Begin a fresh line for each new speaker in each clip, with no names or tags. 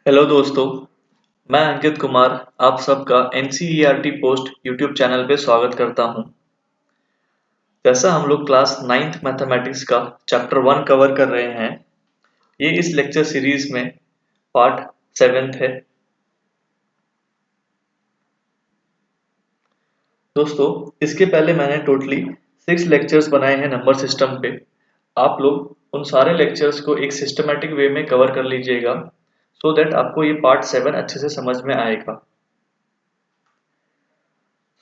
Hello दोस्तों, मैं अंकित कुमार आप सबका एनसीईआरटी पोस्ट यूट्यूब चैनल पे स्वागत करता हूं। जैसा हम लोग क्लास 9th मैथमेटिक्स का चैप्टर 1 कवर कर रहे हैं, ये इस लेक्चर सीरीज में पार्ट 7th है। दोस्तों, इसके पहले मैंने टोटली 6 लेक्चर्स बनाए हैं नंबर सिस्टम पे। आप लोग उन सारे लेक्चर्स को एक सिस्टमेटिक वे में कवर कर लीजिएगा सो दैट आपको ये पार्ट 7 अच्छे से समझ में आएगा।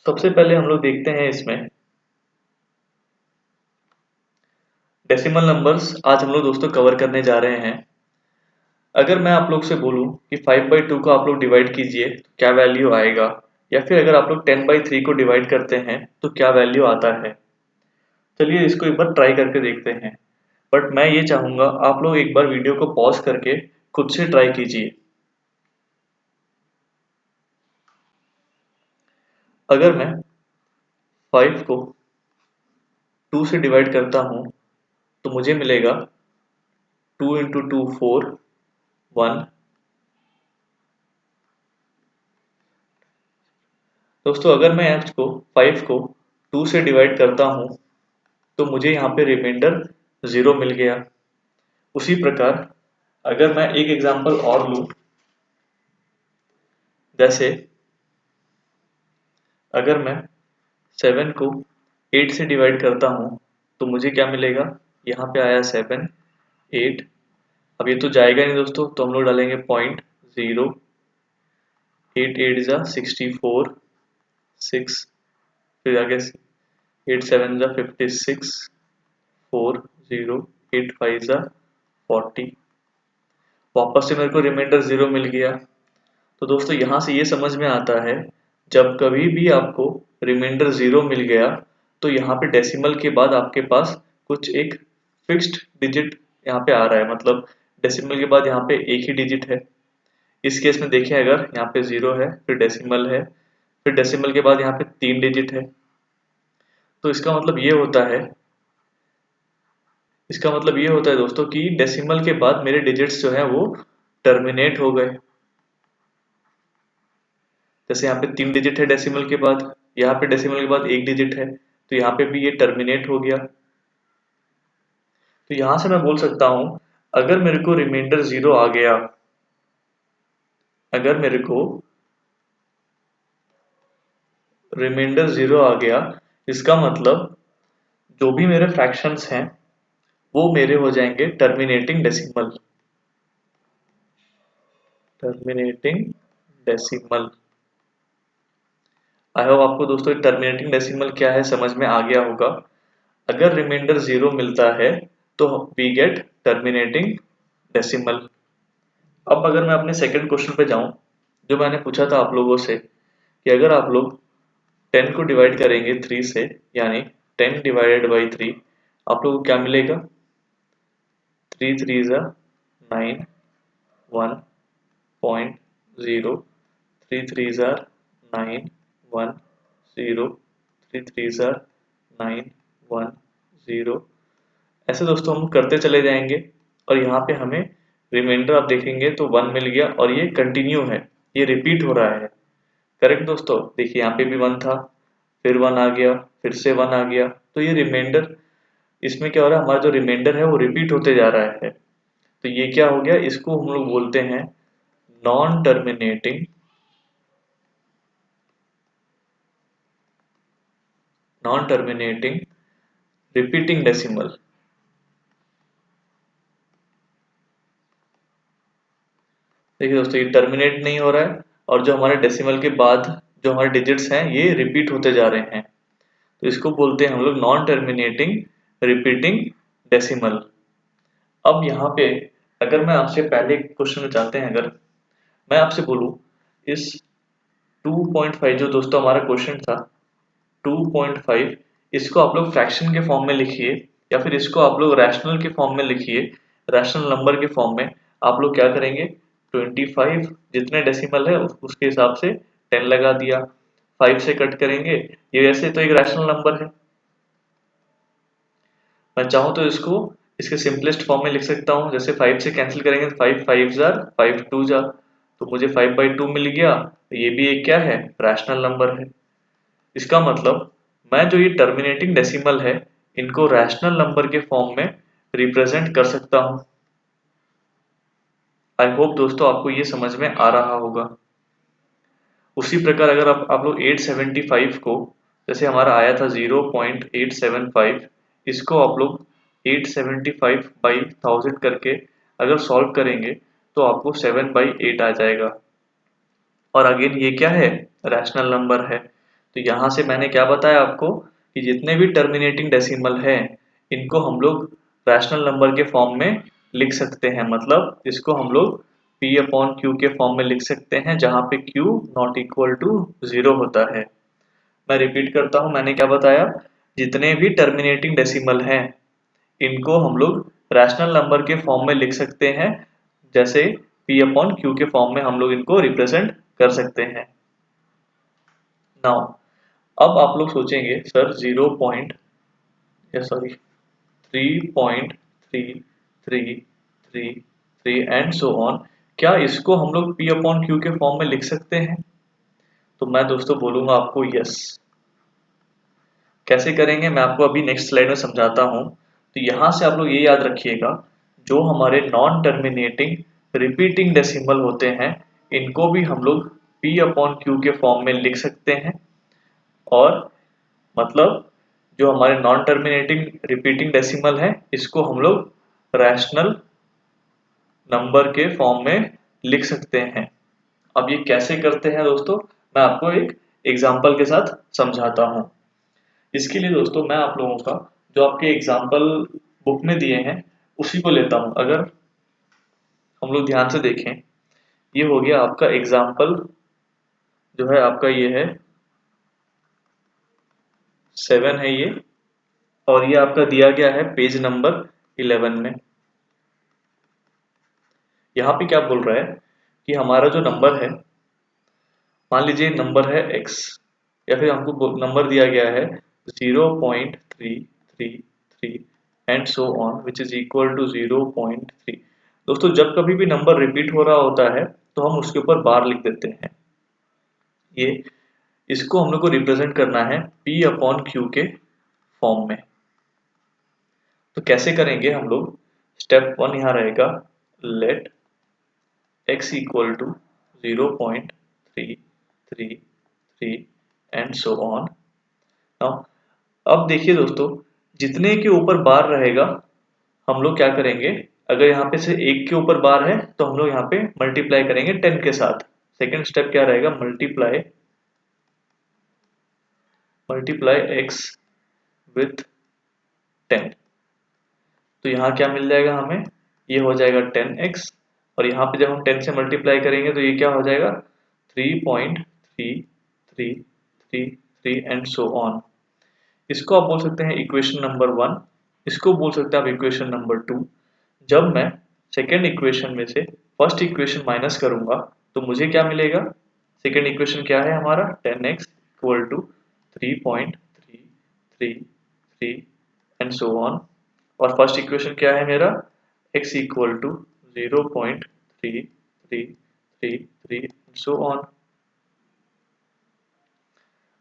सबसे पहले हम लोग देखते हैं इसमें डेसिमल नंबर्स। आज हम लोग दोस्तों कवर करने जा रहे हैं। अगर मैं आप लोग से बोलूं कि 5/2 को आप लोग डिवाइड कीजिए तो क्या वैल्यू आएगा, या फिर अगर आप लोग 10/3 को डिवाइड करते हैं तो क्या वैल्यू आता है। चलिए इसको एक बार ट्राई करके देखते हैं। बट मैं ये चाहूंगा आप लोग एक बार वीडियो को पॉज करके खुद से ट्राई कीजिए। अगर मैं 5 को 2 से डिवाइड करता हूं तो मुझे मिलेगा 2 इंटू 2 4 1। दोस्तों, अगर मैं इसको 5 को 2 से डिवाइड करता हूं तो मुझे यहाँ पे रिमाइंडर 0 मिल गया। उसी प्रकार अगर मैं एक एग्जांपल और लूं, जैसे अगर मैं 7 को 8 से डिवाइड करता हूं तो मुझे क्या मिलेगा। यहाँ पे आया 7 8। अब ये तो जाएगा नहीं दोस्तों, तो हम लोग डालेंगे 0.0। 8 8 जा 64 6, फिर आगे 8 7 जा 56 4 0 8 5 जा 40। वापस से मेरे को रिमाइंडर 0 मिल गया। तो दोस्तों यहाँ से ये समझ में आता है, जब कभी भी आपको रिमाइंडर 0 मिल गया तो यहाँ पे डेसिमल के बाद आपके पास कुछ एक फिक्स्ड डिजिट यहाँ पे आ रहा है। मतलब डेसिमल के बाद यहाँ पे एक ही डिजिट है। इस केस में देखिए, अगर यहाँ पे 0 है, फिर डेसिमल है, फिर डेसिमल के बाद यहाँ पे 3 डिजिट है। तो इसका मतलब ये होता है दोस्तों कि डेसिमल के बाद मेरे डिजिट्स जो है वो टर्मिनेट हो गए। जैसे यहाँ पे 3 डिजिट है डेसिमल के बाद, यहाँ पे डेसिमल के बाद एक डिजिट है, तो यहाँ पे भी ये टर्मिनेट हो गया। तो यहाँ से मैं बोल सकता हूं, अगर मेरे को रिमाइंडर 0 आ गया, अगर मेरे को रिमाइंडर 0 आ गया, इसका मतलब जो भी मेरे फ्रैक्शंस हैं वो मेरे हो जाएंगे terminating decimal. Terminating decimal. I hope आपको दोस्तों टर्मिनेटिंग डेसिमल क्या है समझ में आ गया होगा। अगर रिमाइंडर 0 मिलता है तो वी गेट टर्मिनेटिंग डेसिमल। अब अगर मैं अपने सेकंड क्वेश्चन पे जाऊं, जो मैंने पूछा था आप लोगों से कि अगर आप लोग 10 को डिवाइड करेंगे 3 से, यानी 10 डिवाइडेड बाई 3, आप लोगों को क्या मिलेगा। 3 3 जा 9 1.0, 3 3 जा 9 1 0, 3 3 जा 9 1 0। ऐसे दोस्तों हम करते चले जाएंगे और यहाँ पे हमें रिमाइंडर आप देखेंगे तो 1 मिल गया, और ये कंटिन्यू है, ये रिपीट हो रहा है। करेक्ट दोस्तों, देखिए यहाँ पे भी 1 था, फिर 1 आ गया, फिर से 1 आ गया। तो ये रिमाइंडर, इसमें क्या हो रहा है, हमारा जो रिमाइंडर है वो रिपीट होते जा रहा है। तो ये क्या हो गया, इसको हम लोग बोलते हैं नॉन टर्मिनेटिंग रिपीटिंग डेसिमल। देखिए दोस्तों, ये टर्मिनेट नहीं हो रहा है, और जो हमारे डेसिमल के बाद जो हमारे डिजिट्स हैं ये रिपीट होते जा रहे हैं। तो इसको बोलते हैं हम लोग नॉन टर्मिनेटिंग रिपीटिंग डेसिमल। अब यहाँ पे अगर मैं आपसे पहले क्वेश्चन में जाते हैं, अगर मैं आपसे बोलूं इस 2.5 जो दोस्तों हमारा क्वेश्चन था 2.5, इसको आप लोग फ्रैक्शन के फॉर्म में लिखिए, या फिर इसको आप लोग रैशनल के फॉर्म में लिखिए। रैशनल नंबर के फॉर्म में आप लोग क्या करेंगे, 25 जितने डेसिमल है उसके हिसाब से 10 लगा दिया, 5 से कट करेंगे। ये वैसे तो एक रैशनल नंबर है, मैं चाहूँ तो इसको इसके सिंपलेस्ट फॉर्म में लिख सकता हूँ। जैसे 5 से कैंसिल करेंगे तो 5 5 जार 5 2 जार, तो मुझे 5/2 मिल गया। तो ये भी एक क्या है, रैशनल नंबर है। इसका मतलब मैं जो ये टर्मिनेटिंग डेसिमल है इनको रैशनल नंबर के फॉर्म में रिप्रेजेंट कर सकता हूं। आई होप दोस्तों आपको ये समझ में आ रहा होगा। उसी प्रकार अगर आप लोग 875 को, जैसे हमारा आया था 0.875, इसको आप लोग 875/1000 करके अगर सॉल्व करेंगे तो आपको 7/8 आ जाएगा। और अगेन ये क्या है, रैशनल नंबर है। तो यहाँ से मैंने क्या बताया आपको कि जितने भी टर्मिनेटिंग डेसिमल हैं इनको हम लोग रैशनल नंबर के फॉर्म में लिख सकते हैं। मतलब इसको हम लोग P/Q के फॉर्म में लिख सकते हैं जहाँ पे Q नॉट इक्वल टू 0 होता है। मैं रिपीट करता हूँ, मैंने क्या बताया, जितने भी टर्मिनेटिंग डेसिमल हैं इनको हम लोग रैशनल नंबर के फॉर्म में लिख सकते हैं, जैसे P/Q के फॉर्म में हम लोग इनको रिप्रेजेंट कर सकते हैं। नाउ अब आप लोग सोचेंगे सर 3.3333 एंड सो ऑन, क्या इसको हम लोग P/Q के फॉर्म में लिख सकते हैं? तो मैं दोस्तों बोलूंगा आपको यस। कैसे करेंगे मैं आपको अभी नेक्स्ट स्लाइड में समझाता हूं। तो यहां से आप लोग ये याद रखिएगा, जो हमारे नॉन टर्मिनेटिंग रिपीटिंग डेसिमल होते हैं इनको भी हम लोग P/Q के फॉर्म में लिख सकते हैं। और मतलब जो हमारे नॉन टर्मिनेटिंग रिपीटिंग डेसिमल है इसको हम लोग रैशनल नंबर के फॉर्म में लिख सकते हैं। अब ये कैसे करते हैं दोस्तों, मैं आपको एक एग्जांपल के साथ समझाता हूं। इसके लिए दोस्तों मैं आप लोगों का जो आपके एग्जाम्पल बुक में दिए हैं उसी को लेता हूं। अगर हम लोग ध्यान से देखें, ये हो गया आपका एग्जाम्पल, जो है आपका ये है 7 है ये, और ये आपका दिया गया है पेज नंबर 11 में। यहाँ पे क्या बोल रहा है कि हमारा जो नंबर है, मान लीजिए नंबर है x, या फिर हमको नंबर दिया गया है 0.333 and so on which is equal to 0.3। दोस्तों जब कभी भी नंबर रिपीट हो रहा होता है तो हम उसके ऊपर बार लिख देते हैं। ये इसको हम लोग को रिप्रेजेंट करना है P/Q के फॉर्म में। तो कैसे करेंगे हम लोग, स्टेप 1 यहाँ रहेगा, let x equal to 0.333 and so on. अब देखिए दोस्तों, जितने के ऊपर बार रहेगा हम लोग क्या करेंगे, अगर यहाँ पे से 1 के ऊपर बार है तो हम लोग यहाँ पे मल्टीप्लाई करेंगे 10 के साथ। सेकेंड स्टेप क्या रहेगा, मल्टीप्लाई x विथ 10। तो यहाँ क्या मिल जाएगा हमें, ये हो जाएगा 10x, और यहाँ पे जब हम 10 से मल्टीप्लाई करेंगे तो ये क्या हो जाएगा 3.3333 एंड सो ऑन। इसको आप बोल सकते हैं इक्वेशन नंबर 1, इसको बोल सकते हैं आप इक्वेशन नंबर 2। जब मैं सेकेंड इक्वेशन में से फर्स्ट इक्वेशन माइनस करूंगा तो मुझे क्या मिलेगा, सेकेंड इक्वेशन क्या है हमारा 10x equal to 3.333 and so on, और फर्स्ट इक्वेशन क्या है मेरा x equal to 0.3333 and so on.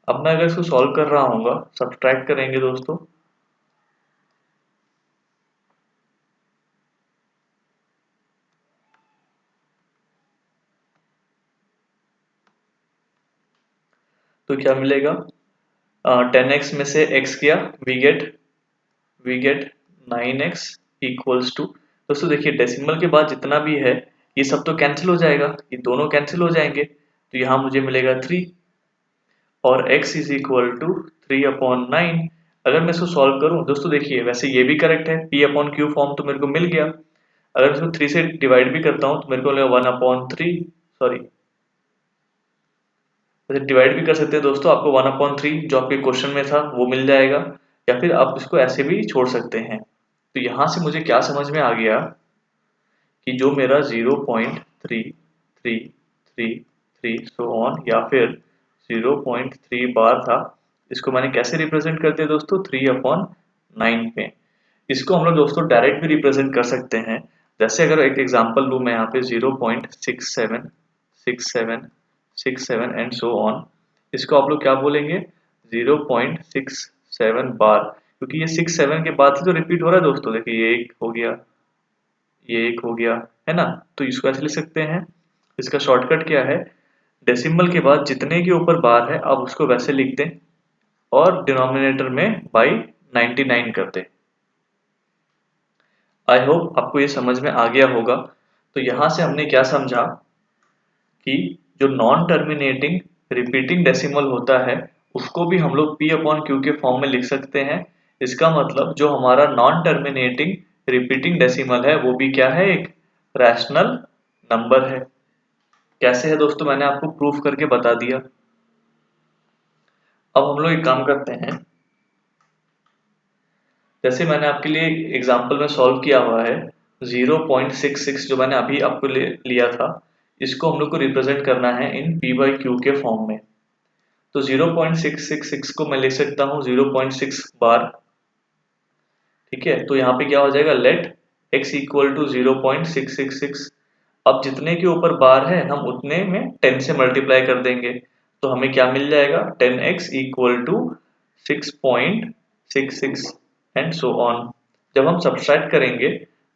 अब मैं अगर इसको सॉल्व कर रहा हूँ, सब्सट्रैक्ट करेंगे दोस्तों, तो क्या मिलेगा, 10x में से x किया, we get 9x equals to. दोस्तों देखिए डेसिमल के बाद जितना भी है ये सब तो कैंसिल हो जाएगा, ये दोनों कैंसिल हो जाएंगे, तो यहाँ मुझे मिलेगा 3, और x इज इक्वल टू 3/9। अगर मैं इसको सॉल्व करूं दोस्तों, देखिए वैसे ये भी करेक्ट है, P/Q फॉर्म तो मेरे को मिल गया। अगर इसको 3 से डिवाइड भी करता हूं तो मेरे को मिलेगा 1/3, सॉरी वैसे डिवाइड भी कर सकते हैं दोस्तों, आपको 1/3 जो आपके क्वेश्चन में था वो मिल जाएगा, या फिर आप इसको ऐसे भी छोड़ सकते हैं। तो यहाँ से मुझे क्या समझ में आ गया कि जो मेरा 0.3333 सो ऑन या फिर 0.3 बार था, इसको मैंने कैसे रिप्रेजेंट करते हैं दोस्तों 3/9 पे। इसको हम लोग दोस्तों डायरेक्ट भी रिप्रेजेंट कर सकते हैं। जैसे अगर एक एग्जांपल लूँ मैं यहाँ पे 0.67 0.6767 एंड सो ऑन। इसको आप लोग क्या बोलेंगे 0.67 बार, क्योंकि ये 67 के बाद ही तो रिपीट हो रहा है दोस्तों। देखिए ये एक हो गया, ये एक हो गया, है ना। तो इसको ऐसे लिख सकते हैं, इसका शॉर्टकट क्या है, डेसिमल के बाद जितने के ऊपर बार है आप उसको वैसे लिख दें और डिनोमिनेटर में बाई 99 कर दें। आई होप आपको ये समझ में आ गया होगा। तो यहां से हमने क्या समझा कि जो नॉन टर्मिनेटिंग रिपीटिंग डेसिमल होता है उसको भी हम लोग P अपॉन Q के फॉर्म में लिख सकते हैं। इसका मतलब जो हमारा नॉन टर्मिनेटिंग रिपीटिंग डेसिमल है वो भी क्या है, एक रैशनल नंबर है। कैसे है दोस्तों, मैंने आपको प्रूफ करके बता दिया। अब हम लोग एक काम करते हैं, जैसे मैंने आपके लिए एग्जांपल में सॉल्व किया हुआ है 0.66 जो मैंने अभी आपको लिया था, इसको हम लोग को रिप्रेजेंट करना है इन P बाई Q के फॉर्म में। तो 0.666 को मैं लिख सकता हूँ 0.6 बार, ठीक है। तो यहाँ पे क्या हो जाएगा, लेट x इक्वल टू 0.666। अब जितने के ऊपर बार है हम उतने में 10 से मल्टीप्लाई कर देंगे, तो हमें क्या मिल जाएगा 10x equal to 6.66 and so on. जब हम सब्सट्रैक्ट करेंगे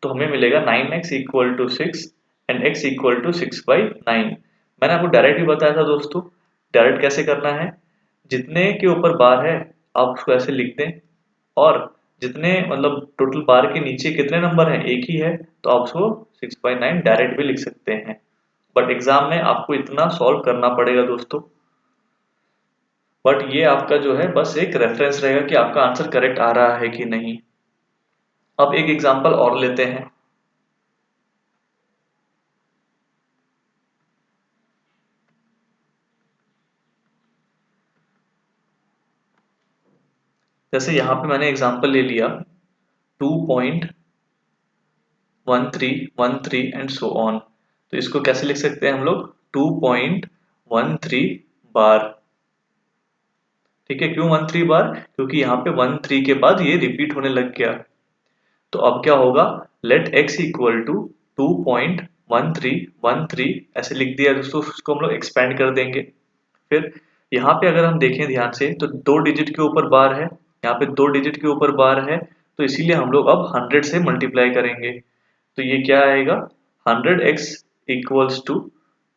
तो हमें मिलेगा 9x equal to 6 and x equal to 6/9। मैंने आपको डायरेक्ट भी बताया था दोस्तों, डायरेक्ट कैसे करना है, जितने के ऊपर बार है आप उसको ऐसे लिख दें, और जितने मतलब टोटल बार के नीचे कितने नंबर हैं, एक ही है, तो आप उसको 6/9 डायरेक्ट भी लिख सकते हैं। बट एग्जाम में आपको इतना सॉल्व करना पड़ेगा दोस्तों। बट ये आपका जो है बस एक रेफरेंस रहेगा कि आपका आंसर करेक्ट आ रहा है कि नहीं। अब एक एग्जांपल और लेते हैं। जैसे यहाँ पे मैंने एग्जांपल ले लिया 2.1313 एंड सो ऑन। तो इसको कैसे लिख सकते हैं हम लोग 2.13 बार, ठीक है। क्यों 13 बार, क्योंकि यहाँ पे 13 के बाद ये रिपीट होने लग गया। तो अब क्या होगा, लेट x इक्वल टू 2.1313 ऐसे लिख दिया दोस्तों। उसको हम लोग एक्सपेंड कर देंगे। फिर यहाँ पे अगर हम देखें ध्यान से तो 2 डिजिट के ऊपर बार है, यहाँ पे 2 डिजिट के ऊपर बार है, तो इसीलिए हम लोग अब 100 से मल्टीप्लाई करेंगे। तो ये क्या आएगा 100x इक्वल्स टू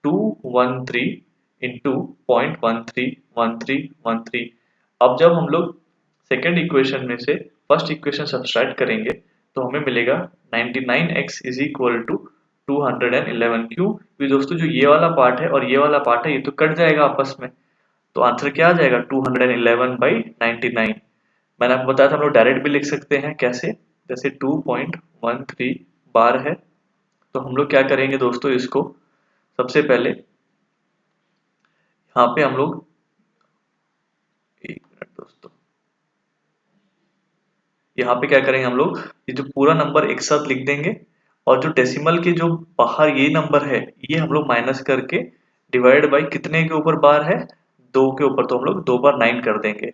213 इंटू 0.131313। अब जब हम लोग सेकेंड इक्वेशन में से फर्स्ट इक्वेशन सब्सट्रैक्ट करेंगे तो हमें मिलेगा 99x इज इक्वल टू 211। क्यों, क्योंकि दोस्तों जो ये वाला पार्ट है और ये वाला पार्ट है ये तो कट जाएगा आपस में, तो आंसर क्या आ जाएगा 211/99। मैंने आपको बताया था हम लोग डायरेक्ट भी लिख सकते हैं। कैसे, जैसे 2.13 बार है, तो हम लोग क्या करेंगे दोस्तों, इसको सबसे पहले यहाँ पे हम लोग, एक मिनट दोस्तों, यहाँ पे क्या करेंगे हम लोग, ये जो पूरा नंबर एक साथ लिख देंगे और जो डेसिमल के जो बाहर ये नंबर है ये हम लोग माइनस करके डिवाइड बाई कितने के ऊपर बार है, 2 के ऊपर, तो हम लोग 2 बार 9 कर देंगे,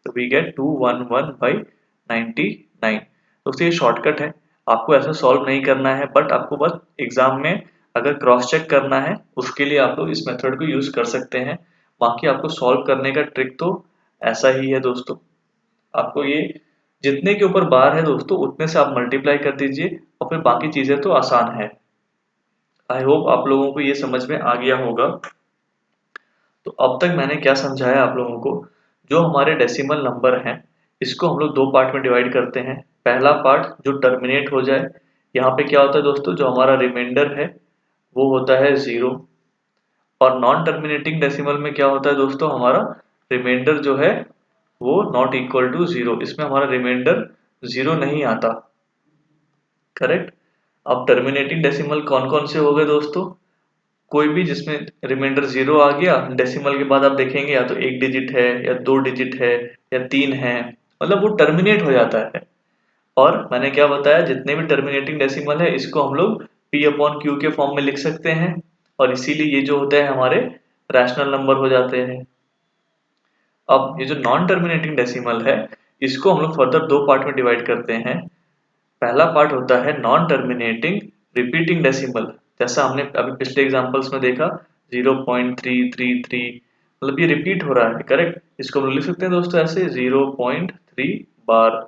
तो वी गेट 211/99। दोस्तों ये शॉर्टकट है, आपको ऐसा सॉल्व नहीं करना है, बट आपको बस एग्जाम में अगर क्रॉस चेक करना है उसके लिए आप लोग इस मेथड को यूज कर सकते हैं। बाकी आपको सॉल्व करने का ट्रिक तो ऐसा ही है दोस्तों। आपको ये जितने के ऊपर बार है दोस्तों उतने से आप मल्टीप्लाई कर दीजिए और फिर बाकी चीजें तो आसान है। आई होप आप लोगों को ये समझ में आ गया होगा। तो अब तक मैंने क्या समझाया आप लोगों को, जो हमारे डेसिमल नंबर हैं इसको हम लोग 2 पार्ट में डिवाइड करते हैं। पहला पार्ट जो टर्मिनेट हो जाए, यहाँ पे क्या होता है दोस्तों, जो हमारा रिमाइंडर है वो होता है 0, और नॉन टर्मिनेटिंग डेसिमल में क्या होता है दोस्तों, हमारा रिमाइंडर जो है वो नॉट इक्वल टू 0, इसमें हमारा रिमाइंडर 0 नहीं आता, करेक्ट। अब टर्मिनेटिंग डेसिमल कौन कौन से हो गए दोस्तों, कोई भी जिसमें रिमाइंडर 0 आ गया, डेसिमल के बाद आप देखेंगे या तो 1 डिजिट है या 2 डिजिट है या 3 है, मतलब वो टर्मिनेट हो जाता है। और मैंने क्या बताया, जितने भी टर्मिनेटिंग डेसिमल है इसको हम लोग P अपॉन Q के फॉर्म में लिख सकते हैं, और इसीलिए ये जो होते हैं हमारे रैशनल नंबर हो जाते हैं। अब ये जो नॉन टर्मिनेटिंग डेसिमल है इसको हम लोग फर्दर 2 पार्ट में डिवाइड करते हैं। पहला पार्ट होता है नॉन टर्मिनेटिंग रिपीटिंग डेसिमल, जैसा हमने अभी पिछले एग्जांपल्स में देखा 0.333, मतलब ये रिपीट हो रहा है, करेक्ट। इसको हम लिख सकते हैं दोस्तों ऐसे 0.3 बार।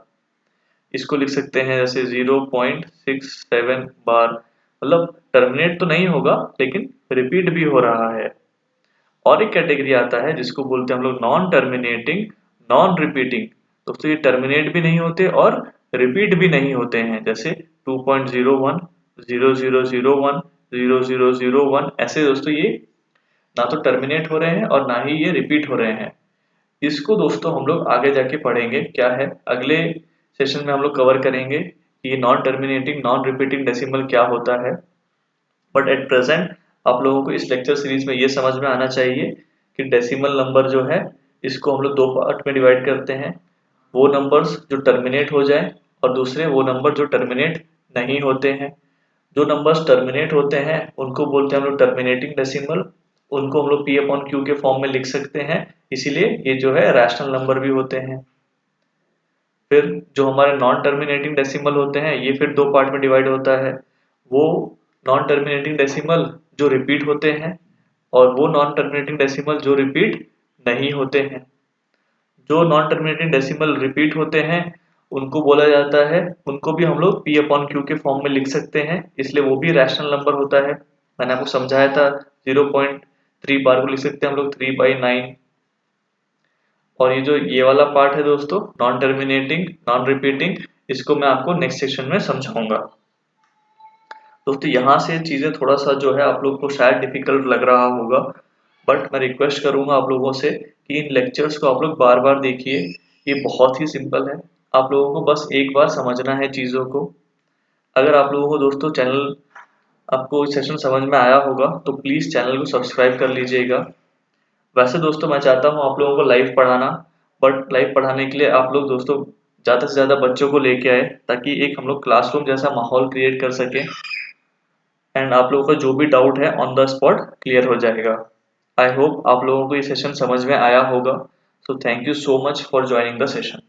इसको लिख सकते हैं जैसे 0.67 बार, मतलब टर्मिनेट तो नहीं होगा लेकिन रिपीट भी हो रहा है। और एक कैटेगरी आता है जिसको बोलते हैं हम लोग नॉन टर्मिनेटिंग नॉन रिपीटिंग। दोस्तों ये टर्मिनेट भी नहीं होते और रिपीट भी नहीं होते हैं, जैसे 2.01, 0001, 0001, ऐसे दोस्तों ये ना तो टर्मिनेट हो रहे हैं और ना ही ये रिपीट हो रहे हैं। इसको दोस्तों हम लोग आगे जाके पढ़ेंगे क्या है, अगले सेशन में हम लोग कवर करेंगे कि ये non terminating non repeating decimal क्या होता है। बट एट प्रेजेंट आप लोगों को इस लेक्चर सीरीज में ये समझ में आना चाहिए कि डेसिमल नंबर जो है इसको हम लोग दो पार्ट में डिवाइड करते हैं। वो नंबर्स जो टर्मिनेट हो जाए और दूसरे वो नंबर जो टर्मिनेट नहीं होते हैं। जो नंबर्स टर्मिनेट होते हैं उनको बोलते हैं हम लोग टर्मिनेटिंग डेसिमल, उनको हम लोग पी अपॉन क्यू के फॉर्म में लिख सकते हैं, इसीलिए ये जो है रैशनल नंबर भी होते हैं। फिर जो हमारे नॉन टर्मिनेटिंग डेसिमल होते हैं ये फिर दो पार्ट में डिवाइड होता है। वो नॉन टर्मिनेटिंग डेसिमल जो रिपीट होते हैं और वो नॉन टर्मिनेटिंग डेसिमल जो रिपीट नहीं होते हैं। जो नॉन टर्मिनेटिंग डेसिमल रिपीट होते हैं उनको बोला जाता है, उनको भी हम लोग पी अपॉन क्यू के फॉर्म में लिख सकते हैं, इसलिए वो भी रैशनल नंबर होता है। मैंने आपको समझाया था 0.3 बार को लिख सकते हैं हम लोग 3/9। और ये जो ये वाला पार्ट है दोस्तों नॉन टर्मिनेटिंग नॉन रिपीटिंग, इसको मैं आपको नेक्स्ट सेशन में समझाऊंगा। दोस्तों यहाँ से चीजें थोड़ा सा जो है आप लोग को शायद डिफिकल्ट लग रहा होगा, बट मैं रिक्वेस्ट करूंगा आप लोगों से कि इन लेक्चर्स को आप लोग बार बार देखिए। ये बहुत ही सिंपल है, आप लोगों को बस एक बार समझना है चीज़ों को। अगर आप लोगों को दोस्तों चैनल आपको सेशन समझ में आया होगा तो प्लीज़ चैनल को सब्सक्राइब कर लीजिएगा। वैसे दोस्तों मैं चाहता हूँ आप लोगों को लाइव पढ़ाना, बट लाइव पढ़ाने के लिए आप लोग दोस्तों ज़्यादा से ज़्यादा बच्चों को लेके आए ताकि एक हम लोग क्लासरूम जैसा माहौल क्रिएट कर सकें एंड आप लोगों का जो भी डाउट है ऑन द स्पॉट क्लियर हो जाएगा। आई होप आप लोगों को ये सेशन समझ में आया होगा। So thank you so much for joining the session.